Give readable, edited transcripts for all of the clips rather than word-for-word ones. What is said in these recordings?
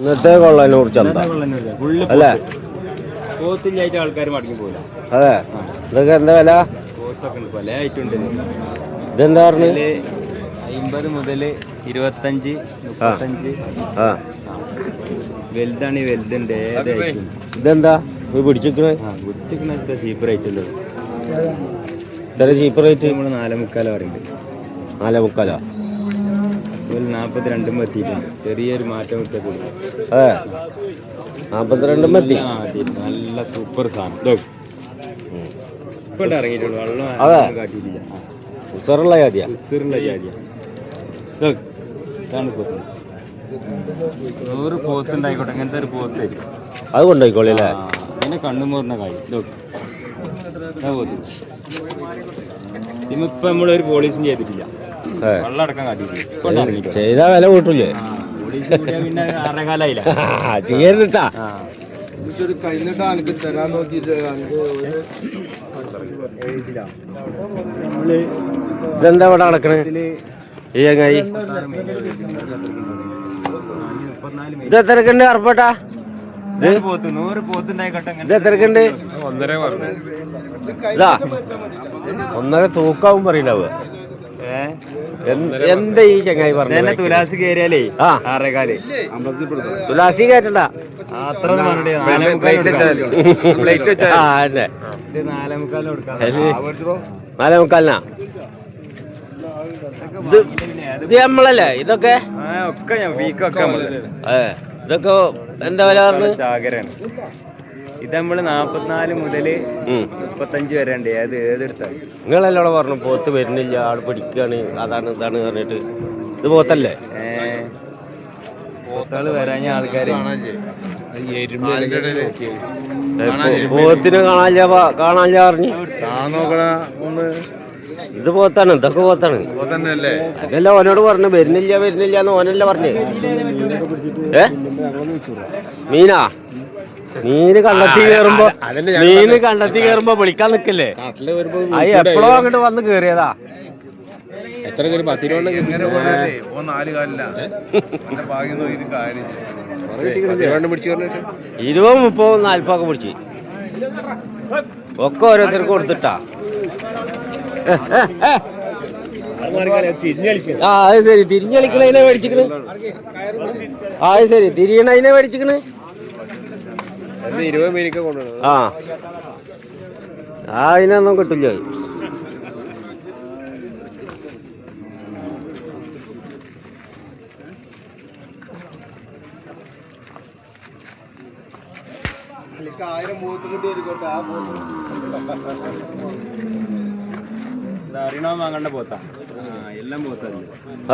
ഇന്നത്തെ കൊള്ളനൂർ ചന്ത അല്ലേ? പോത്തില്ലായിട്ട് ആൾക്കാർ മടങ്ങി പോകില്ല. അതെ, ഇതൊക്കെ എന്താ വില? പോത്തൊക്കെ പല ആയിട്ടുണ്ട്. ഇതെന്താ പറഞ്ഞത്? 50 മുതൽ 25, 35. വലുതാണ്, വലുതുണ്ട്. ഇതെന്താ പിടിച്ചിരിക്കണേ? പിടിച്ചിരിക്കണ ചീപ്പ് റേറ്റുള്ളത്. ഇത്ര ചീപ്പ് റേറ്റ് നമ്മൾ 4.25 പറയുന്നുണ്ട്. 4.25? 42 എത്തിയിട്ടുണ്ട്. ചെറിയൊരു മാറ്റം കിട്ടും. അതെ, 42 എത്തി. നല്ല സൂപ്പർ സാധനം. ഇപ്പൊ ഇറങ്ങിയിട്ടുള്ളൂ. വെള്ളം കാട്ടിയിട്ടില്ല. ഉസറുള്ള ജാതിയാ. ഉസറുള്ള ജാതിയാ. 100 പോത്തുണ്ടായിക്കോട്ടെ. ഇങ്ങനത്തെ ഒരു പോത്ത് അത് കൊണ്ടുപോയിക്കോളി അല്ലേ? പിന്നെ കണ്ണുമൂറിന കായ്. പോത്ത് ഇന്നിപ്പോ നമ്മളൊരു പോളീസും ചെയ്തിട്ടില്ല. വെള്ളം അടക്കം കാട്ടിയിട്ടില്ല. ചെയ്താ വില കൂട്ടൂലേ? പിന്നെ 6 കാലായില്ല. ചെയ്യരുതാ. ഇതെന്താ ഇവിടെ നടക്കണേ? ഈ ചങ്ങായി ഇത് എത്രക്കുണ്ട്? അർപ്പട്ടാ ഇത് എത്രക്കുണ്ട്? ഇതാ 1.5 തൂക്കാവും പറയണ്ടാവുക. എന്താ ഈ ചങ്ങായി പറഞ്ഞ? തുലാസി കയറിയാലേ 6 കാല്. തുലാസി കയറ്റണ്ട. അത്ര 4.25 ഇത് നമ്മളല്ലേ ഇതൊക്കെ? ഒക്കെ വീക്കൊക്കെ ഇതൊക്കെ എന്താ വില പറഞ്ഞത്? ചാകരാണ്. ഇത് നമ്മള് 44 മുതൽ 35 വരെ ഉണ്ട്. ഏതെടുത്താൽ നിങ്ങളെല്ലാം അവിടെ പറഞ്ഞു പോത്ത് വരുന്നില്ല, ആള് പിടിക്കുകയാണ്, അതാണ് ഇതാണ് പറഞ്ഞിട്ട്. ഇത് പോത്തല്ലേ? പോത്താള് വരാഞ്ഞ ആൾക്കാര് പോത്തിന് കാണാനില്ല പറഞ്ഞു. ഇത് പോത്താണ്, ഇതൊക്കെ പോത്താണ്. അതല്ല ഓനോട് പറഞ്ഞു വരുന്നില്ല എന്ന് ഓനല്ല പറഞ്ഞു. മീനാ? മീന് കണ്ടെത്തി കേറുമ്പോ വിളിക്കാൻ നിക്കല്ലേ? എപ്പോഴോ അങ്ങോട്ട് വന്ന് കേറിയതാ. 20, 30, 40 ഒക്കെ പിടിച്ച് ഒക്കെ ഓരോരുത്തർക്ക് കൊടുത്തിട്ടാ. അത് ശരി, തിരിഞ്ഞളിക്കണതിനെ മേടിച്ചിക്കണ്. അത് ശരി, തിരിയണതിനെ മേടിച്ചിക്കണ്. അതിനൊന്നും കിട്ടില്ല. അറിയണോ വാങ്ങണ്ട പോത്താ? എല്ലാം പോത്തല്ലേ?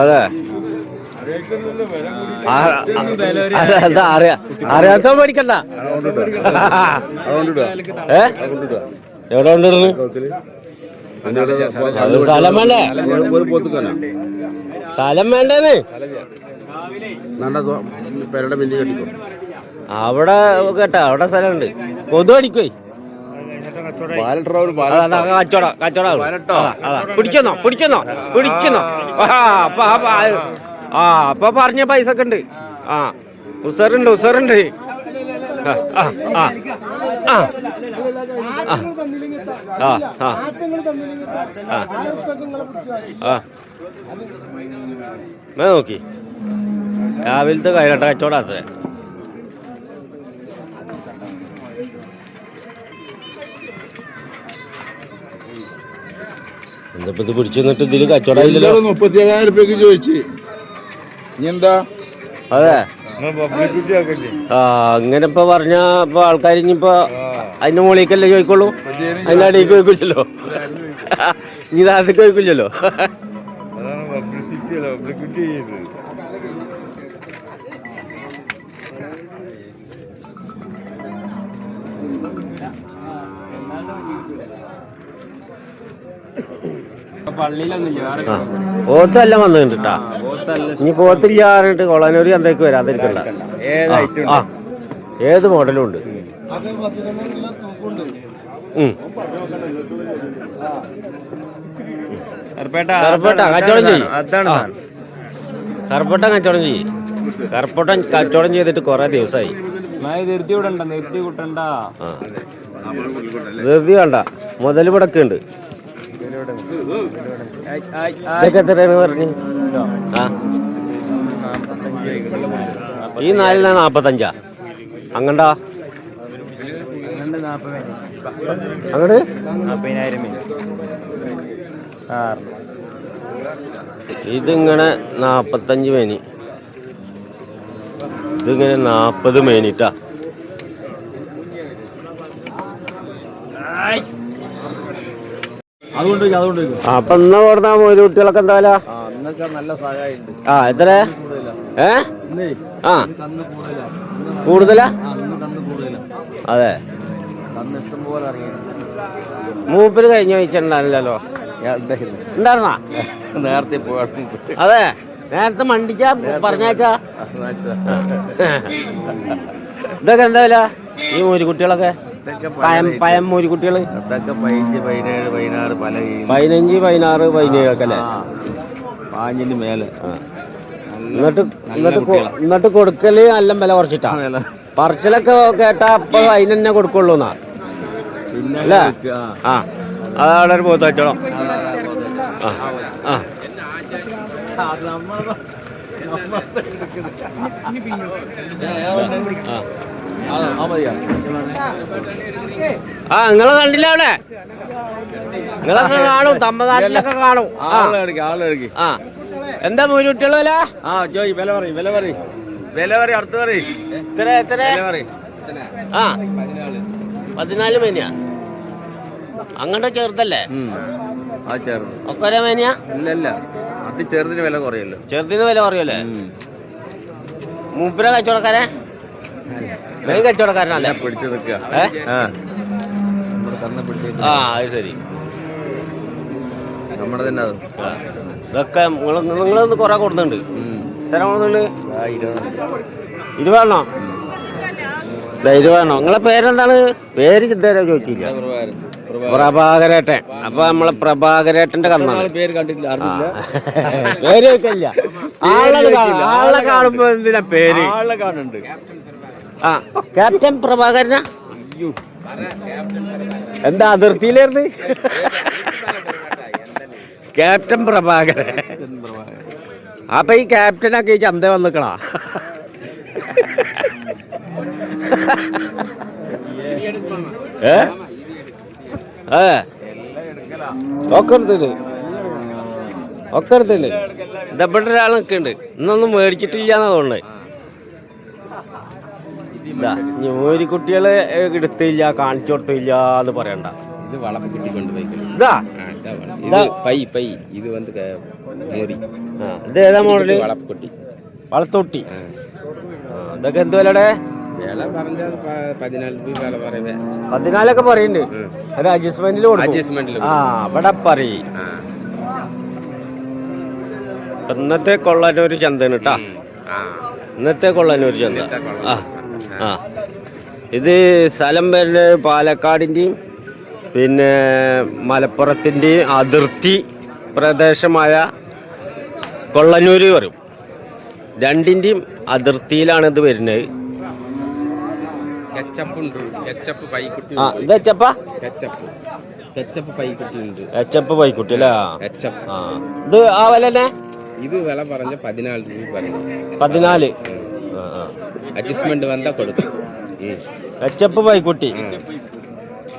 അതെ, അറിയാത്ത മേടിക്കണ്ട. എവിടെ കൊണ്ടിരുന്നു? സ്ഥലം വേണ്ടേ? സ്ഥലം വേണ്ടേന്ന്. അവിടെ കേട്ടാ, അവിടെ സ്ഥലമുണ്ട്. കൊതു അടിക്കുവേ. പിടിച്ചെന്നോ. അപ്പൊ പറഞ്ഞ പൈസ ഒക്കെ ഉണ്ട്. ഉസറുണ്ട്. നോക്കി രാവിലത്തെ കൈരട്ട കച്ചവടാത്ത. എന്താ ഇത് പിടിച്ചു നിന്നിട്ട് ഇതില് കച്ചവടമില്ലല്ലോ? 37,000 രൂപയ്ക്ക് ചോദിച്ചു. എന്താ? അതെ, അങ്ങനെ ഇപ്പൊ പറഞ്ഞ ഇപ്പൊ ആൾക്കാർ ഇനിയിപ്പോ അതിന്റെ മുകളിലേക്കല്ലേ ചോദിക്കുള്ളൂ, അതിന്റെ അടിയിലേക്ക് ചോദിക്കില്ലല്ലോ, ഇനി താഴത്തേക്ക് ചോദിക്കില്ലല്ലോ. പോത്തെല്ലാം വന്നിട്ടാ. ഇനി പോത്തില്ല പറഞ്ഞിട്ട് കൊളനൂര് ചന്തയ്ക്ക് വരാതിരിക്കണ്ട. ഏത് മോഡലും ഉണ്ട്. കറുപ്പേട്ട കച്ചവടം ചെയ്യും. കറുപ്പേട്ട കച്ചവടം ചെയ്യും. കറുപ്പോട്ടൻ കച്ചവടം ചെയ്തിട്ട് കുറെ ദിവസമായി. നിർത്തി വിടണ്ട, നിർത്തി കൂട്ടണ്ട. ധൃതി വേണ്ട, മുതൽ ഇവിടൊക്കെ ഉണ്ട്. ഇതൊക്കെ എത്രയാണ് പറഞ്ഞു? ആ ഈ 4 45. അങ്ങണ്ടാ അങ്ങോട്ട് 40,000. ഇതിങ്ങനെ 45 മേനി, ഇതിങ്ങനെ 40 മേനിട്ടാ. അപ്പൊ എന്നാ കൊടുത്താ ഒരു കുട്ടികളൊക്കെ എന്താ വില? ആ എത്ര? ആ കൂടുതലാ? അതെ, മൂപ്പര് കഴിഞ്ഞ വെച്ചിട്ടുണ്ടാവില്ലല്ലോ. ഉണ്ടായിരുന്നാ? നേരത്തെ അതെ, നേരത്തെ മണ്ടിച്ചാ പറഞ്ഞാച്ചാ. ഇതൊക്കെ എന്താ വില ഈ മൂരിക്കുട്ടികളൊക്കെ? പയം മൂരിക്കുട്ടികള് 15, 17, 16 പല 15, 16, 17 ഒക്കെ അല്ലേ? 5 മേലെ. എന്നിട്ട് കൊടുക്കല് നല്ല വില കുറച്ചിട്ടാ. പറച്ചിലൊക്കെ കേട്ടാ അപ്പൊ അതിന് തന്നെ കൊടുക്കുള്ളൂ എന്നാ അല്ലേ? ആ അതവിടെ ഒരു പോത്ത് വെച്ചോളാം. ആ ആ ആ നിങ്ങളെ കണ്ടില്ല അവിടെ? നിങ്ങളൊക്കെ കാണും, തമ്പനാട്ടിലൊക്കെ കാണും. ആ എന്താ മൂരുട്ടികള് വില? ആ ചോയ് വില പറയും, വില പറയും, വില പറയും, അടുത്ത് പറയും. എത്ര എത്ര? ആ 14 മേനിയാ. അങ്ങോട്ട് ചെറുതല്ലേ? ആ ചെറുത് ഒക്കെ ഒരേ മേനിയാ? ഇല്ല, അത് ചെറുതിന് വില കുറയല്ലോ. ചെറുതിന് വില കുറയല്ലേ? മൂപ്പര കച്ചവടക്കാരെ? മെയിൻ കച്ചവടക്കാരനല്ലേ? പിടിച്ചു നിൽക്കുക. ആ അത് ശരി, നമ്മുടെ തന്നെ അത്. ഇതൊക്കെ നിങ്ങളൊന്ന് കുറെ കൊടുക്കുന്നുണ്ട്. എത്ര കൊടുക്കുന്നുണ്ട്? 20 20. നിങ്ങളെ പേരെന്താണ്? പേര് ഇതുവരെ ചോദിച്ചില്ല. പ്രഭാകരേട്ടൻ. അപ്പൊ നമ്മളെ പ്രഭാകരേട്ടന്റെ കണ്ണാണ്. പേര് കണ്ടിട്ടില്ല, പേര് ചോദിക്കില്ല. ആളെ കാണുമ്പോ എന്തിനാ പേര്? ആളെ കാണുന്നുണ്ട്. ആ ക്യാപ്റ്റൻ പ്രഭാകരനാ? എന്താ അതിർത്തിയിലായിരുന്നു? ക്യാപ്റ്റൻ പ്രഭാകരൻ. അപ്പൊ ഈ ക്യാപ്റ്റനൊക്കെ ഈ ചന്ത വന്നിക്കണാ? ഒക്കെ എടുത്തിട്ടുണ്ട്. ഇതപ്പെട്ട ഒരാൾ നിൽക്കുന്നുണ്ട്. ഇന്നൊന്നും മേടിച്ചിട്ടില്ലാന്നാ തോന്നുന്നത്. ഒരു കുട്ടികളെ എടുത്തില്ല, കാണിച്ചു കൊടുത്തില്ല എന്ന് പറയണ്ട. ഇത് വളപ്പ് കിട്ടിക്കൊണ്ടുപോയി. ഇത് വന്ന് ഇതേതാ മോഡല്? വളപ്പൊട്ടി, വളത്തൊട്ടി. ഇതൊക്കെ എന്ത് വിലയുടെ? വില പറഞ്ഞാൽ 14 ഒക്കെ പറയുന്നുണ്ട്. ഒരു അഡ്ജസ്റ്റ്മെന്റിൽ അഡ്ജസ്റ്റ്മെന്റിൽ ഇവിടെ പറയും. ഇന്നത്തെ കൊള്ളാനൊരു ചന്തയാണ് കേട്ടാ. ഇന്നത്തെ കൊള്ളാനൊരു ചന്ത. ആ ഇത് സ്ഥലം വരുന്നത് പാലക്കാടിൻ്റെയും പിന്നെ മലപ്പുറത്തിൻ്റെയും അതിർത്തി പ്രദേശമായ കൊള്ളന്നൂര് വരും. രണ്ടിൻ്റെയും അതിർത്തിയിലാണ് ഇത് വരുന്നത്. ഇത് എച്ചപ്പ പൈക്കുട്ടി അല്ലേ? ഇത് ആ വില തന്നെ? ഇത് വില പറഞ്ഞ 14 രൂപ പറഞ്ഞു. 14. അഡ്ജസ്റ്റ്മെന്റ് വന്നാ കൊടുക്കും. എച്ചപ്പ് പൈക്കുട്ടി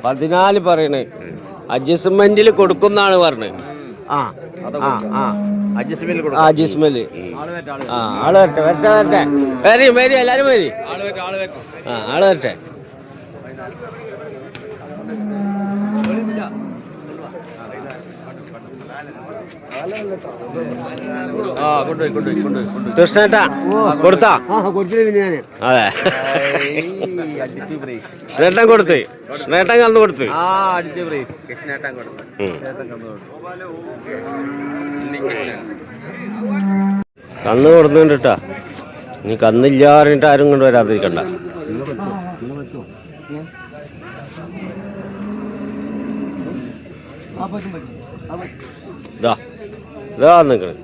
14 പറയണേ. അഡ്ജസ്റ്റ്മെന്റിൽ കൊടുക്കുന്നാണ് പറഞ്ഞത്. അഡ്ജസ്റ്റ്മെന്റ്. ആള് വരട്ടെ എല്ലാരും വരി. ആള് വരട്ടെ. കൃഷ്ണേട്ടാ കൊടുത്താ? അതെ, കൃഷ്ണേട്ടൻ കൊടുത്ത്. കൃഷ്ണേട്ടൻ കന്ന് കൊടുത്ത്. കന്ന് കൊടുക്കുന്നുണ്ട് കേട്ടാ. ഇനി കന്നില്ല പറഞ്ഞിട്ട് ആരും കൊണ്ട് വരാതിരിക്കണ്ട. ഇതാ നിക്കണ്.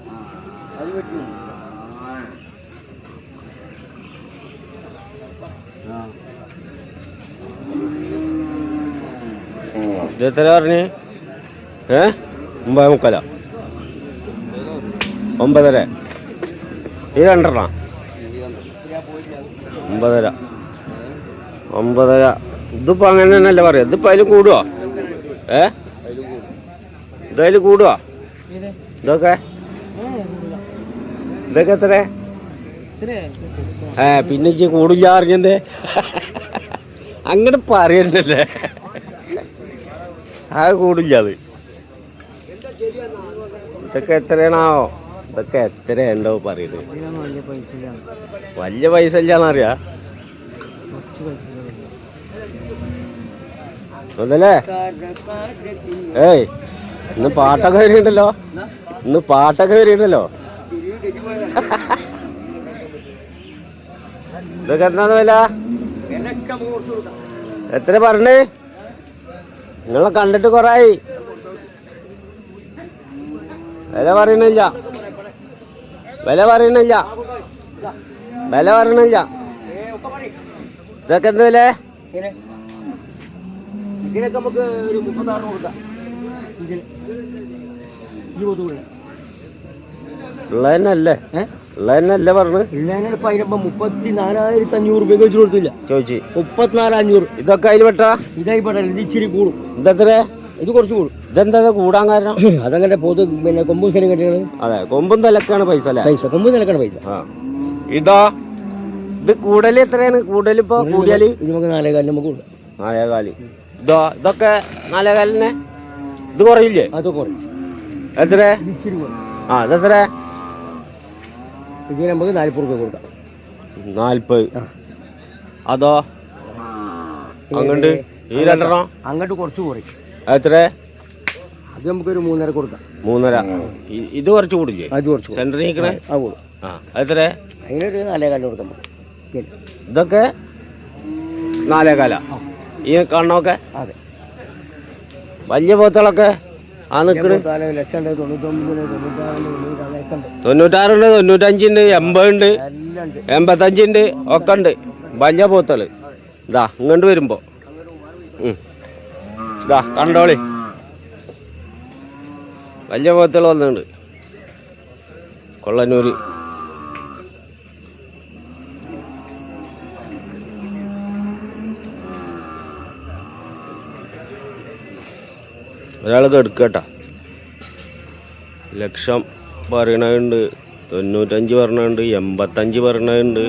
ഇത് എത്ര പറഞ്ഞ് 9:45 9:30 ഈ 2 9:30 ഇതിപ്പോ അങ്ങനെ തന്നെയല്ലേ പറയാ ഇതിപ്പോ അതിൽ കൂടുവോ ഇതതിൽ കൂടുവോ ഇതൊക്കെ എത്ര പിന്നെ ഇജ്ജ് കൂടില്ല അറിഞ്ഞെന്തേ അങ്ങനെ പറയുന്നല്ലേ കൂടില്ല അത് ഇതൊക്കെ എത്രയാണാവോ ഇതൊക്കെ എത്രയുണ്ടോ പറയുന്നത് വലിയ പൈസ ഇല്ലാന്നറിയാ അതല്ലേ ഏയ് ഇന്ന് പാട്ടൊക്കെ വരിണ്ടല്ലോ ഇതൊക്കെ എന്താന്ന് വില എത്ര പറഞ്ഞേ നിങ്ങളെ കണ്ടിട്ട് കൊറായി വില പറയണില്ല ഇതൊക്കെ എന്താ വില ഇതിനൊക്കെ നമുക്ക് ഒരു 36 കൊടുക്കാം. ഉള്ളതന്നല്ലേ പറഞ്ഞു ഇപ്പൊ 34,500 രൂപ വെച്ച് കൊടുത്തില്ല ചോദിച്ചു 34,500. ഇതൊക്കെ അതിൽ പെട്ടാ ഇതായി പെട്ടാൽ ഇത് ഇച്ചിരി കൂടും. ഇതെത്ര ഇത് കുറച്ച് കൂടും. ഇതെന്താ കൂടാൻ കാരണം അതങ്ങനെ പിന്നെ കൊമ്പും സ്ഥലം കെട്ടിയാണ്. അതെ കൊമ്പും തലക്കാണ് പൈസ കൊമ്പും നിലക്കാണ് പൈസ. ഇതോ ഇത് കൂടല് എത്രയാണ് കൂടലിപ്പോ കൂടിയാല് ഇത് നമുക്ക് 4,4 നമുക്ക് കൊടുക്കാം. 4,4 ഇതൊക്കെ 4,4 ഇത് കുറയില്ലേ അത് കുറയും. എത്ര ഇച്ചിരി കുറയും. ഇതെത്ര ഇത് നമുക്ക് 40 രൂപ കൊടുക്കാം. 40 അതോ അങ്ങോട്ട് ഈ 2 അങ്ങോട്ട് കുറച്ച് കുറയും. എത്ര അത് നമുക്കൊരു 3.5 കൊടുക്കാം. 3.5 ഇത് കുറച്ച് കൂടില്ലേ അത് കുറച്ച് സെന്ററിൽ നിൽക്കണേ കൂടും. എത്ര അതിനൊരു 4,4 കൊടുക്കാം. ഇതൊക്കെ 4,4 ഈ കണ്ണൊക്കെ അതെ വലിയ പോത്തുകളൊക്കെ നിൽക്കണ് 96 ഉണ്ട് 95 ഉണ്ട് 80 ഉണ്ട് 85 ഉണ്ട് ഒക്കെ ഉണ്ട് വലിയ പോത്തുകള് ഇതാ ഇങ്ങോട്ട് വരുമ്പോ ഇതാ കണ്ടോളി വലിയ പോത്തുകൾ വന്നിട്ടുണ്ട് കൊള്ളന്നൂര്. ഒരാൾക്ക് എടുക്കട്ടാ ലക്ഷം പറയണുണ്ട് 95 പറഞ്ഞുണ്ട് 85 പറഞ്ഞുണ്ട്.